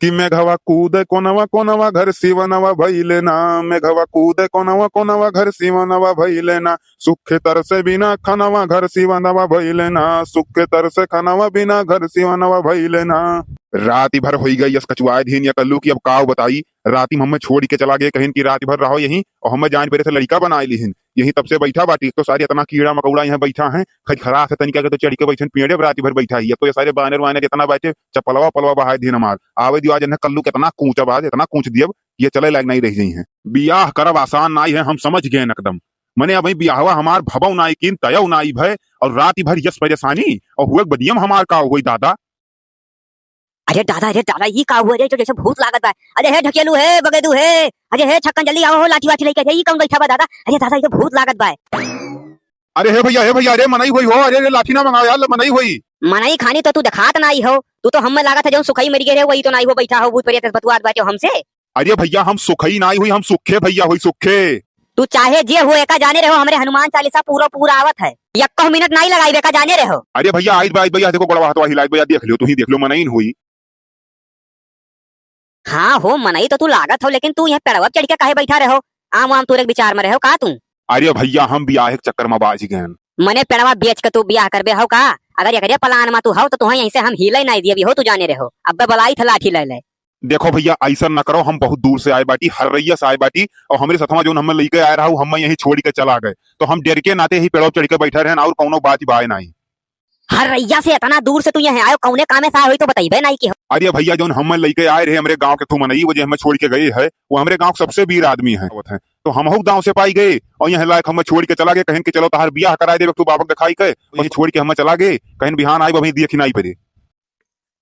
कि मेघवा कूद कोनवा कोनवा घर सिवनवा भइले ना, मेघवा कूद कोनवा कोनवा घर सिवनवा भइले ना, सुखे तरसे बिना खनवा घर सिवनवा भइले ना, सुखे तरसे खनवा बिना घर सिवनवा भइले ना। राती भर हो गई यस कचुआए धीन या कल्लू की अब काव बताई। राती हमें छोड़ के चला गए कहीं की रात भर रहो यहीं और हमें जान पेरे से लड़का बनाए लिहिन यही तब से बैठा बाटी। तो सारे इतना कीड़ा मकौड़ा यहाँ बैठा है खरा से तनिका के तो चढ़ के बैठन पेड़े राती भर बैठा ही। अब तो ये सारे बानर वानर इतना बैठे चपलवा पलवा बहाए धीन मार आवे दियो आज कल्लू कितना कूच आवाज इतना कूच दियब ये चले लायक नहीं रह गई है। बियाह करब आसान नाई है हम समझ गए एकदम। मने अब बियाहवा हमार भवौ नाई किन तयौ नाई भय और राती भर यस परेशानी और हुए बदियम हमार का हुई दादा। अरे दादा ये का हुआ रे जो जैसे भूत लागत बा। अरे हे ढकेलू है बगेदू है। अरे हे छक्कन जल्दी आओ लाठी वाठी लेके ये कौन बैठा बा दादा। अरे दादा ये तो भूत लागत बा। अरे हे भैया अरे मनाई हुई हो। अरे लाठी ना मंगाओ यार मनाई हुई। मनाई खानी तो तू दिखात ना आई हो। तू तो हमें लागत है जो सुखई मर गए वही तो नहीं हो बैठा हो भूत परियत बतुआत बाटे हमसे। अरे भैया हम सुखई ना हुई हम सुखे भैया हुई सुखे। तू चाहे जे हो एका जाने रहो हमरे हनुमान चालीसा पूरा आवत है यक्को मिनट नहीं लगाई बेका जाने रहो। अरे भैया आई भैया देखो बड़ा हाथ हिलाई भैया देख लो तू ही देख लो मनाई हुई। हाँ हो मनाई तो तू लागत हो लेकिन तू यहाँ पेड़वा चढ़ के काहे बैठा रहो। आम तू विचार में रहो का तू। अरे भैया हम ब्याह के चक्कर में बाज गए। मने पेड़वा बेच के तू ब्याह करबे हो का। अगर ये पलान में तू हो तो यहीं से हम हिले नहीं दिए हो तू जाने रहो। अब बलाई था लाठी ले ले। देखो भैया ऐसा न करो हम बहुत दूर से आए बाटी हरैया से आए बाटी और हमारे सथवा जो हम लेके आए रहा हम यही छोड़ के चला गए तो हम डर के नाते ही पेड़ों चढ़ के बैठे रहे और कौनो बात बाय नहीं। हरैया से इतना दूर से तू यहाँ आयो कौने कामे से आए हुई तो बताइबे नहीं कि। अरे भैया जो हम लेके आए रहे हमारे गांव के थू मनई वो जो हमें छोड़ के गए है वो हमारे गांव के सबसे वीर आदमी है तो हम गांव से पाई गए और यहाँ लायक हम छोड़ के चला गए कहीं के चलो तहार ब्याह करा दे तू बाबा दिखाई के वही छोड़ के हम चला गए कहीं बिहान आई वही देखी नहीं पड़े।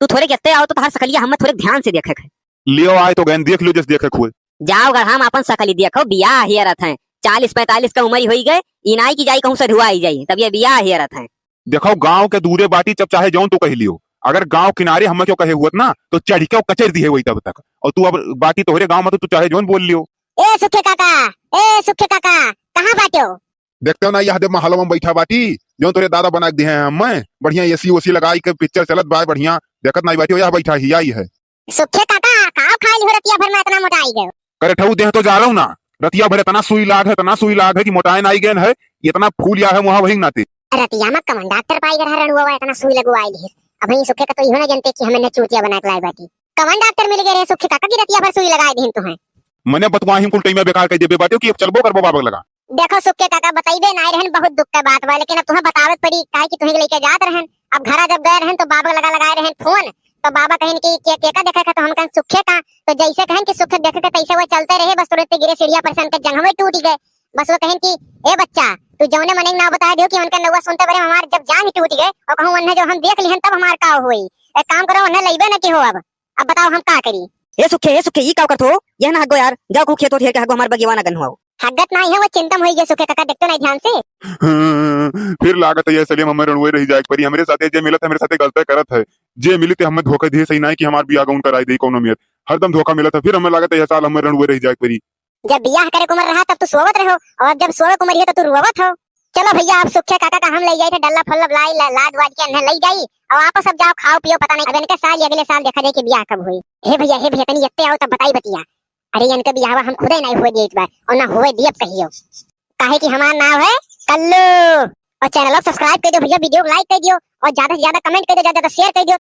तू थोड़े कहते आओ तो तहार सकलिया हम थोड़े ध्यान से देखे लियो आए तो गए देख लो जैसे देखे खुद जाओ अगर हम अपन सकली देखो बियाह ही रथ है 40-45 का उम्र हो गए इनाई की जाई कहूँ से धुआई जाई तब ये बियाह ही रथ है। देखो गांव के दूरे बाटी जब चाहे जाऊं तो कह लियो अगर गांव किनारे हमें क्यों कहे हुआ ना तो चढ़ के कचर दी है वही तब तक और तू अब बाटी तोहरे गांव में तो तू चाहे जोन बोल लियो। ए सुखे काका कहाँ बाटो। देखते हो ना यहाँ महल में बैठा बाटी जो तोरे दादा बना दिए हैं हमें बढ़िया एसी ओसी लगाई के पिक्चर चलत बा बढ़िया देखत नहीं बाटी यहाँ बैठा ही आई है। सुखे काका खाओ खाई हो रतिया भर में इतना मोटाई गए। करे ठऊ देह तो जा रहा हूँ ना रतिया भर इतना सुई लाग है कि मोटाए नहीं गए है इतना फूल या है वहाँ वही नाते। रतिया में कमन डॉक्टर पाई गए रणुआ इतना सुई लगवाई ली अब ही सुखे का तो इहो ना जानते कि हमें चूतिया बना के लाई बाटी कमन डॉक्टर मिल गए सुखे काका की रतिया भर सुई लगाई दी तो है। मने बतवा ही कुल टाइम बेकार कह देबे बाटे कि अब चलबो करबो बाबा लगा। देखो सुखे काका बताइबे नहीं रहन बहुत दुख का बात बा लेकिन अब तुम्हें बतावत पड़ी काहे कि तुम्हें लेके जात रहन अब घरा जब गए रहन तो बाबा लगाए रहन फोन तो बाबा कहन कि केका देखा का तो हम कहन सुखे का तो जैसे कहन कि सुखे देखे का तैसे वो चलते रहे बस तुरंत गिरे सीढ़िया पर सन के जंघवे टूट गए बस वो कहन कि ए बच्चा तू जौने मने ना बता दियो कि उनका नौवा सुनते बरे हमार जब जान ही टूट गए और कहूं उन्हें जो हम देख लिहन तब हमार का होई एक काम करो उन्हें लइबे न की हो अब बताओ हम का करी। ए सुखे ई का करतो ये ना हगो यार जाओ को खेतो ढेर के हगो हमार बगीवा ना गन हो हगत नहीं है वो चिंतम होई गए सुखे काका देखते नहीं ध्यान से फिर लागत है ये सलीम हमें रणवे रह जाए पर हमारे साथे जे मिलत है मेरे साथे गलती करत है जे मिली ते हमें धोखा दे सही नहीं कि हमार बियाह गउन कराई दे कोनो मेर हरदम धोखा मिलत है फिर हमें लागत है ये साल हमें रणवे रह जाए परी। जब बियाह करे उम्र रहा तब तू सोवत रहो और जब सोवे उम्र है तो तू रोवत हो। चलो भैया आप सुखे काका का हम ले जाए थे डल्ला फल्ला लाई लाद वाद के अन्हे ले जाई और आप सब जाओ खाओ पियो पता नहीं अब इनके साल अगले साल देखा जाए कि बियाह कब हुई। हे भैया तनी यत्ते आओ तब बताई बतिया। अरे इनके बियाह हम खुदे नहीं हुए दिए इस बार और ना हुए दिए कहियो काहे कि हमारा नाम है कल्लू और चैनल को सब्सक्राइब कर दियो भैया वीडियो को लाइक कर दियो और ज्यादा से ज्यादा कमेंट कर दियो ज्यादा शेयर कर दियो।